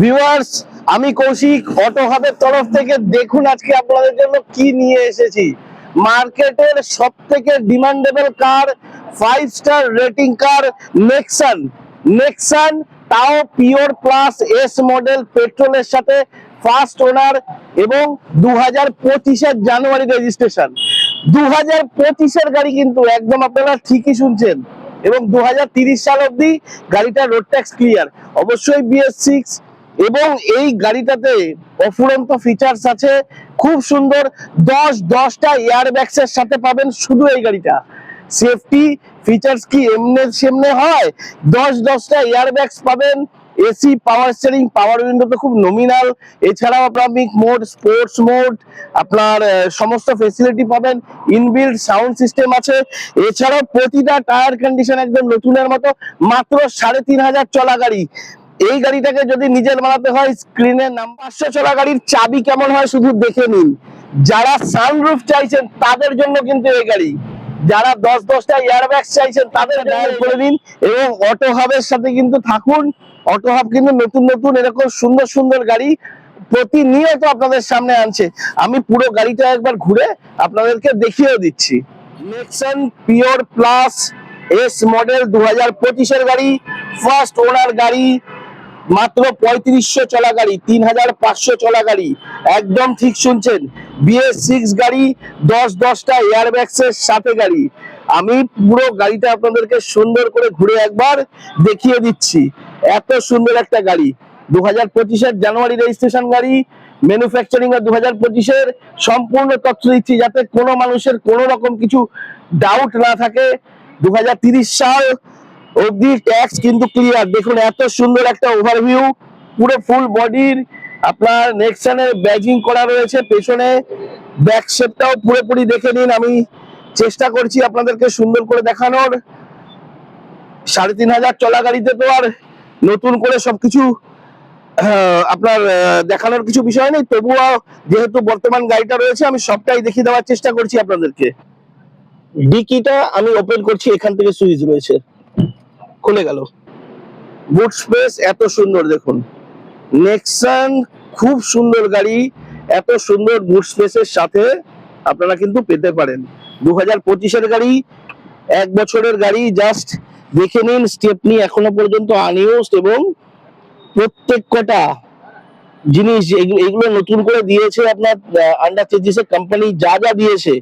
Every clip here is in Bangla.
ভিউয়ার্স, আমি কৌশিক অটো হাবের তরফ থেকে দেখুন আজকে আপনাদের জন্য কি নিয়ে এসেছি। মার্কেটের সব থেকে ডিমান্ডেবল কার, 5 স্টার রেটিং কার নেক্সন। নেক্সন তাও পিওর প্লাস এস মডেল, পেট্রোলের সাথে, ফার্স্ট ওনার এবং 2025-এর জানুয়ারি রেজিস্ট্রেশন। 2025-এর গাড়ি কিন্তু একদম আপনারা ঠিকই শুনছেন, এবং 2030 সাল অবধি গাড়িটা রোড ট্যাক্স ক্লিয়ার, অবশ্যই BS6। এবং এই গাড়িটাতে অফুরন্ত ফিচার্স আছে, খুব সুন্দর। 10টা এয়ারব্যাগস এর সাথে পাবেন শুধু এই গাড়িটা। সেফটি ফিচার্স কি এমনি সেমনে হয়? 10টা এয়ারব্যাগস পাবেন, এসি, পাওয়ার স্টিয়ারিং, পাওয়ার উইন্ডো তো খুব নমিনাল। এছাড়াও আপনার মোড, স্পোর্টস মোড, আপনার সমস্ত ফেসিলিটি পাবেন। ইনবিল্ট সাউন্ড সিস্টেম আছে। এছাড়াও প্রতিটা টায়ার কন্ডিশন একদম নতুনের মতো। মাত্র 3,500 চলা গাড়ি। এই গাড়িটাকে যদি নিজের বানাতে হয়, স্ক্রিনে নাম্বার 500 চলা গাড়ির চাবি কেমন হয় শুধু দেখে নিন। যারা সানরুফ চাইছেন তাদের জন্য কিন্তু এই গাড়ি, যারা 10টা এয়ারব্যাগ চাইছেন তাদের ডায়াল করে দিন এবং অটো হাবের সাথে কিন্তু থাকুন। অটো হাব কিন্তু নতুন নতুন এরকম সুন্দর সুন্দর গাড়ি প্রতিনিয়ত আপনাদের সামনে আনছে। আমি পুরো গাড়িটা একবার ঘুরে আপনাদেরকে দেখিয়ে দিচ্ছি। Nexon pure plus S model 2025-এর গাড়ি, ফার্স্ট ওনার গাড়ি, মাত্র 3500 চলা গাড়ি, 3500 চলা গাড়ি, একদম ঠিক শুনছেন। BS6 গাড়ি, 10টা এয়ারব্যাগস এর সাথে গাড়ি। আমি পুরো গাড়িটা আপনাদেরকে সুন্দর করে ঘুরে একবার দেখিয়ে দিচ্ছি। এত সুন্দর একটা গাড়ি, 2025-এর জানুয়ারি রেজিস্ট্রেশন গাড়ি, ম্যানুফ্যাকচারিং এর 2025-এর সম্পূর্ণ তথ্য দিচ্ছি যাতে কোনো মানুষের কোনো রকম কিছু ডাউট না থাকে। 2030 সাল অবধি ট্যাক্স কিন্তু ক্লিয়ার। দেখুন এত সুন্দর একটা ওভারভিউ, পুরো ফুল বডির আপনার নেক্সনের ব্যাজিং করা রয়েছে পেছনে। ব্যাক শেপটাও পুরোপুরি দেখে নিন। আমি চেষ্টা করছি আপনাদেরকে সুন্দর করে দেখানোর। 3,500 চলা গাড়িতে তো আর নতুন করে সবকিছু আপনার দেখানোর কিছু বিষয় নেই, তবুও যেহেতু বর্তমান গাড়িটা রয়েছে আমি সবটাই দেখিয়ে দেওয়ার চেষ্টা করছি আপনাদেরকে। ডিকিটা আমি ওপেন করছি, এখান থেকে সুইচ রয়েছে, খুলে গেল। বুট স্পেস এত সুন্দর দেখুন। নেক্সন খুব সুন্দর গাড়ি, এত সুন্দর বুট স্পেসের সাথে আপনারা কিন্তু পেতে পারেন। 2025-এর গাড়ি, 1 বছরের গাড়ি। জাস্ট দেখে নিন, স্টেপনি এখনো পর্যন্ত আনইউজড, এবং প্রত্যেক কটা জিনিস এগুলো নতুন করে দিয়েছে আপনার আন্ডার চেঞ্জেস কোম্পানি, যা যা দিয়েছে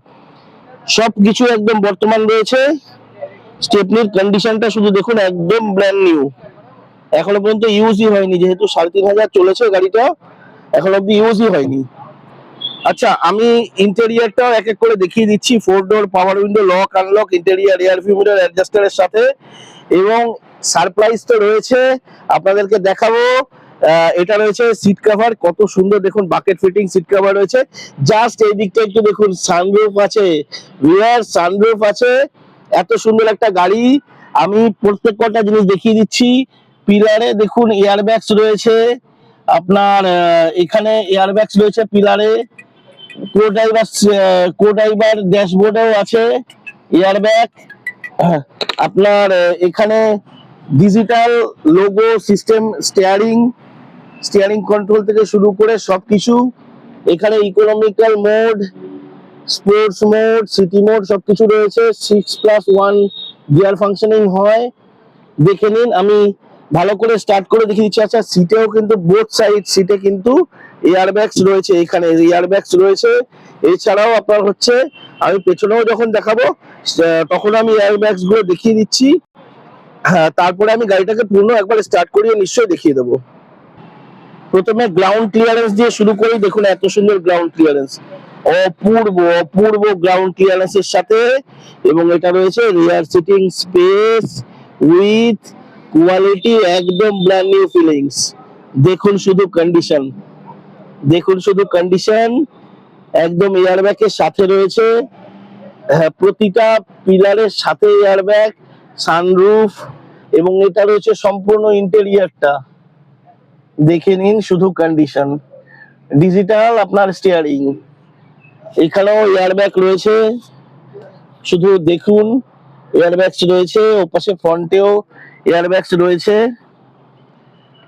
সবকিছু একদম বর্তমান রয়েছে। স্টেপনির কন্ডিশনটা শুধু দেখুন, একদম ব্র্যান্ড নিউ, এখনো পর্যন্ত ইউজই হয়নি, যেহেতু 3,500 চলেছে গাড়িটা, এখন অব্দি ইউজই হয়নি। আচ্ছা, আমি ইন্টেরিয়রটাও এক এক করে দেখিয়ে দিচ্ছি। 4 door power window, lock unlock, interior rear view mirror অ্যাডজাস্টারের সাথে, এবং সারপ্রাইজ তো রয়েছে আপনাদেরকে দেখাবো। এটা রয়েছে সিট কভার, কত সুন্দর দেখুন, বাকেট ফিটিং সিট কভার রয়েছে। জাস্ট এই দিকটা একটু দেখুন, সানরুফ আছে, রিয়ার সানরুফ আছে। এত সুন্দর একটা গাড়ি, আমি প্রত্যেক কটা জিনিস দেখিয়ে দিচ্ছি। পিলারে দেখুন এয়ারব্যাগস রয়েছে আপনার, এখানে এয়ারব্যাগস রয়েছে পিলারে। কো ড্রাইভার ড্যাশবোর্ডেও আছে এয়ারব্যাগ। আপনার এখানে digital logo system, steering control থেকে শুরু করে সবকিছু। এখানে economical mode, sports mode, city mode সবকিছু রয়েছে। 6+1 গিয়ার ফাংশনিং হয়, দেখে নিন। আমি ভালো করে স্টার্ট করে দেখিয়ে দিচ্ছি। আচ্ছা, সিটেও কিন্তু বোথ সাইড সিটে কিন্তু এয়ারব্যাগস রয়েছে, এখানে এয়ারব্যাগস রয়েছে। এছাড়াও আপনার হচ্ছে, আমি পেছনেও যখন দেখাবো তখন আমি এয়ারব্যাগস গুলো দেখিয়ে দিচ্ছি। হ্যাঁ, তারপরে আমি গাড়িটাকে পূর্ণ একবার স্টার্ট করিয়ে নিশ্চয়ই দেখিয়ে দেবো। প্রথমে গ্রাউন্ড ক্লিয়ারেন্স দিয়ে শুরু করি। দেখুন এত সুন্দর গ্রাউন্ড ক্লিয়ারেন্স, অপূর্ব অপূর্ব গ্রাউন্ড ক্লিয়ারেন্স এর সাথে। এবং এটা রয়েছে রিয়ার সিটিং স্পেস উইথ কোয়ালিটি, একদম ব্র্যান্ড নিউ ফিলিংস। দেখুন শুধু কন্ডিশন, দেখুন শুধু কন্ডিশন, একদম এয়ারব্যাগের সাথে রয়েছে। হ্যাঁ, প্রতিটা পিলারের সাথে এয়ারব্যাগ, সানরুফ, এবং এটা রয়েছে সম্পূর্ণ ইন্টেরিয়রটা, দেখে নিন শুধু কন্ডিশন। ডিজিটাল আপনার স্টিয়ারিং, এখানেও এয়ারব্যাগ রয়েছে, শুধু দেখুন এয়ারব্যাগস রয়েছে। ওপাশে ফ্রন্টেও এয়ারব্যাগস রয়েছে।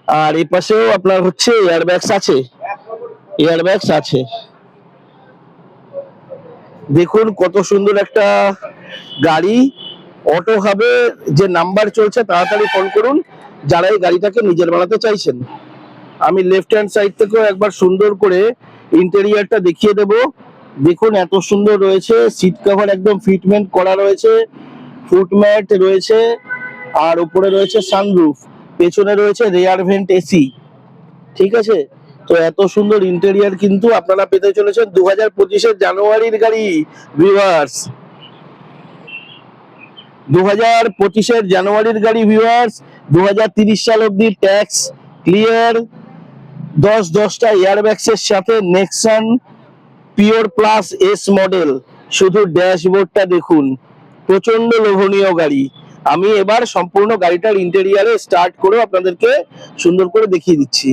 আর এই পাশেও আপনার হচ্ছে এয়ারব্যাগস আছে, এয়ারব্যাগস আছে। দেখুন কত সুন্দর একটা গাড়ি। অটো হাবে যে নাম্বার চলছে, তাড়াতাড়ি ফোন করুন যারা এই গাড়িটাকে নিজের বানাতে চাইছেন। আমি লেফট হ্যান্ড সাইড থেকেও একবার সুন্দর করে ইন্টেরিয়রটা দেখিয়ে দেব। দেখুন এত সুন্দর রয়েছে, সিট কভার একদম ফিটমেন্ট করা রয়েছে, ফুটম্যাট রয়েছে, আর উপরে রয়েছে সানরুফ, পেছনে রয়েছে রেয়ার ভেন্ট এসি। ঠিক আছে, তো এত সুন্দর ইন্টেরিয়র কিন্তু আপনারা পেতে চলেছেন 2025-এর জানুয়ারির গাড়ি ভিউয়ার্স। 2025-এর জানুয়ারির গাড়ি ভিউয়ার্স। 2030 সাল অব্দি ট্যাক্স ক্লিয়ার, 10টা এয়ারব্যাগস এর সাথে Nexon pure plus S model. শুধু ড্যাশবোর্ডটা দেখুন, প্রচন্ড লোভনীয় গাড়ি। আমি এবার সম্পূর্ণ গাড়িটার ইন্টেরিয়ারে স্টার্ট করে আপনাদেরকে সুন্দর করে দেখিয়ে দিচ্ছি।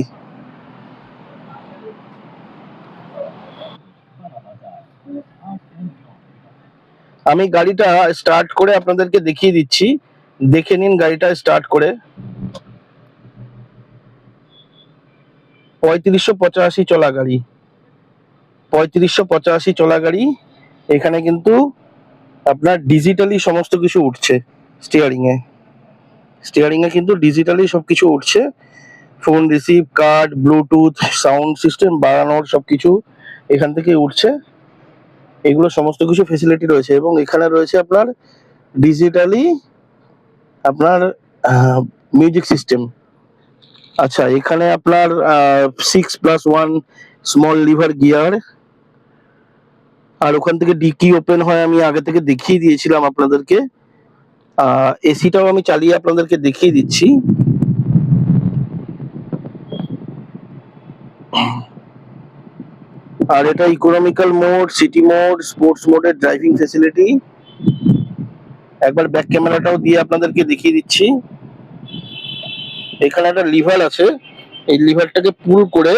আমি গাড়িটা স্টার্ট করে আপনাদেরকে দেখিয়ে দিচ্ছি, দেখে নিন গাড়িটা স্টার্ট করে। 3585 চলা গাড়ি, 3585 চলা গাড়ি। এখানে কিন্তু আপনার ডিজিটালি সমস্ত কিছু উঠছে, স্টিয়ারিং এ কিন্তু ডিজিটালি সবকিছু উঠছে। Phone receive, card, Bluetooth, sound system বাড়ানোর সবকিছু এখান থেকে উঠছে। এগুলো সমস্ত কিছু ফেসিলিটি রয়েছে, এবং এখানে রয়েছে আপনার ডিজিটালি আপনার মিউজিক সিস্টেম। আচ্ছা, এখানে আপনার 6+1 স্মল লিভার গিয়ার, আর ওখান থেকে ডিকি ওপেন হয়, আমি আগে থেকে দেখিয়ে দিয়েছিলাম আপনাদেরকে। এসিটাও আমি চালিয়ে আপনাদেরকে দেখিয়ে দিচ্ছি। আর এটা economical mode, city mode, sports মোডের ড্রাইভিং ফেসিলিটি। একবার ব্যাক ক্যামেরাটাও দিয়ে আপনাদেরকে দেখিয়ে দিচ্ছি। এখানে একটা লিভার আছে, এই লিভারটাকে পুল করে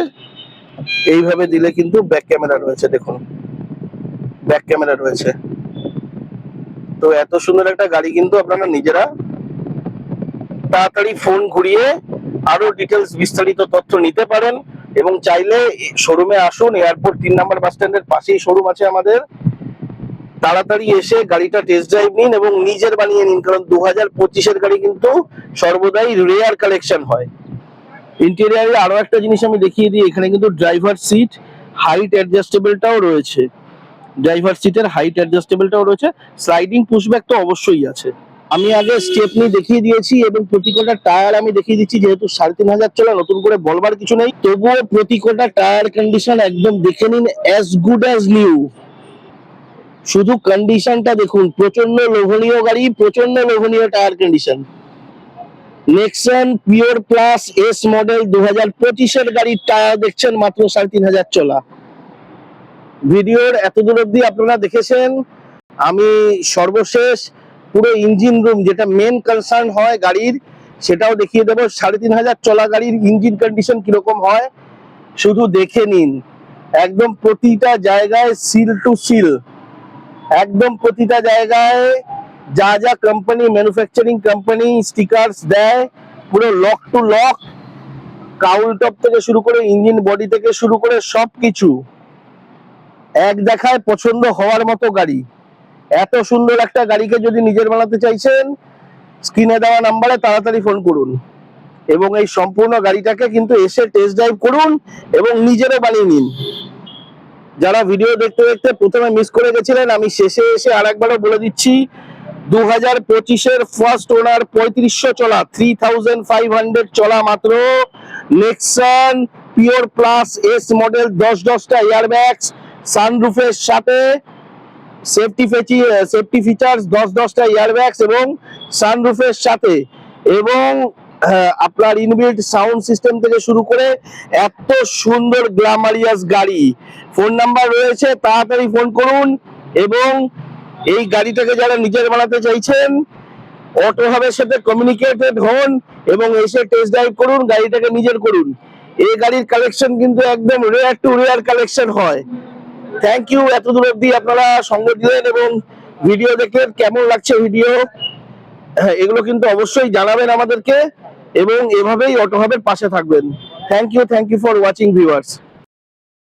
এইভাবে দিলে কিন্তু ব্যাক ক্যামেরা রয়েছে। দেখুন ব্যাক ক্যামেরা রয়েছে। তো এত সুন্দর একটা গাড়ি কিন্তু আপনারা নিজেরা তাড়াতাড়ি ফোন ঘুরিয়ে আরো ডিটেলস বিস্তারিত তথ্য নিতে পারেন, এবং চাইলে শোরুমে আসুন। এয়ারপোর্ট 3 নম্বর বাস স্ট্যান্ডের পাশেই শোরুম আছে আমাদের। তাড়াতাড়ি এসে গাড়িটা টেস্ট ড্রাইভ নিন এবং নিজের বানিয়ে নিন, কারণ 2025-এর গাড়ি কিন্তু সর্বদাই রেয়ার কালেকশন হয়। ইন্টেরিয়ারে আরো একটা জিনিস আমি দেখিয়ে দিই, এখানে কিন্তু ড্রাইভার সিট হাইট অ্যাডজাস্টেবলটাও রয়েছে, ড্রাইভার সিটের হাইট অ্যাডজাস্টেবলটাও রয়েছে। স্লাইডিং পুশব্যাক তো অবশ্যই আছে। আমি আগে স্টেপনি দেখিয়ে দিয়েছি এবং প্রতি কটা টায়ার আমি দেখিয়ে দিচ্ছি, যেহেতু 3500 চলা, নতুন করে বলবার কিছু নেই। তবুও প্রতি কটা টায়ার কন্ডিশন একদম দেখে নিন, অ্যাজ গুড অ্যাজ নিউ। শুধু কন্ডিশনটা দেখুন, প্রচন্ড লোভনীয় গাড়ি, প্রচন্ড লোভনীয় tyre condition. Nexon pure plus S model 2025-এর গাড়ির টায়ার দেখছেন মাত্র 3500 চলা। ভিডিওর এতদূর অব্দি আপনারা দেখেছেন। আমি সর্বশেষ পুরো ইঞ্জিন রুম, যেটা মেন কনসার্ন হয় গাড়ির, সেটাও দেখিয়ে দেবো। 3500 চলা গাড়ির ইঞ্জিন কন্ডিশন কিরকম হয় শুধু দেখে নিন। একদম প্রতিটা জায়গায় সিল টু সিল, একদম প্রতিটা জায়গায় যা যা কোম্পানি, ম্যানুফ্যাকচারিং কোম্পানি স্টিকারস দেয়, পুরো lock to lock, cowl top থেকে শুরু করে ইঞ্জিন বডি থেকে শুরু করে সবকিছু এক দেখায় পছন্দ হওয়ার মতো গাড়ি। এত সুন্দর একটা গাড়িকে যদি নিজের বানাতে চাইছেন, স্ক্রিনে দেওয়া নাম্বারে তাড়াতাড়ি ফোন করুন এবং এই সম্পূর্ণ গাড়িটাকে কিন্তু এসে টেস্ট ড্রাইভ করুন এবং নিজেরও বানিয়ে নিন। যারা ভিডিও দেখতে দেখতে প্রথমে মিস করে গেছিলেন, আমি শেষে এসে আরেকবারও বলে দিচ্ছি, 2025-এর ফার্স্ট ওনার 3500 চলা, 3500 চলা মাত্র Nexon pure plus S model, 10টা এয়ারব্যাগস, সানরুফের সাথে সেফটি ফিচার্স, 10টা এয়ারব্যাগস এবং সানরুফের সাথে, এবং আপনার ইনবিল্ট সাউন্ড সিস্টেম থেকে শুরু করে এত সুন্দর গ্ল্যামারিয়াস গাড়ি। ফোন নাম্বার রয়েছে, তাড়াতাড়ি ফোন করুন এবং এই গাড়িটাকে যারা নিজের বানাতে চাইছেন, অটো হাবের সাথে কমিউনিকেটেড হন এবং এসে টেস্ট ড্রাইভ করুন, গাড়িটাকে নিজের করুন। এই গাড়ির কালেকশন কিন্তু একদম রেয়ার টু রেয়ার কালেকশন হয়। থ্যাংক ইউ, এতদূর অব্দি আপনারা সঙ্গ দিলেন এবং ভিডিও দেখলেন। কেমন লাগছে ভিডিও, এগুলো কিন্তু অবশ্যই জানাবেন আমাদেরকে। এবং এভাবেই অটো হাবের পাশে থাকবেন। Thank you for watching viewers.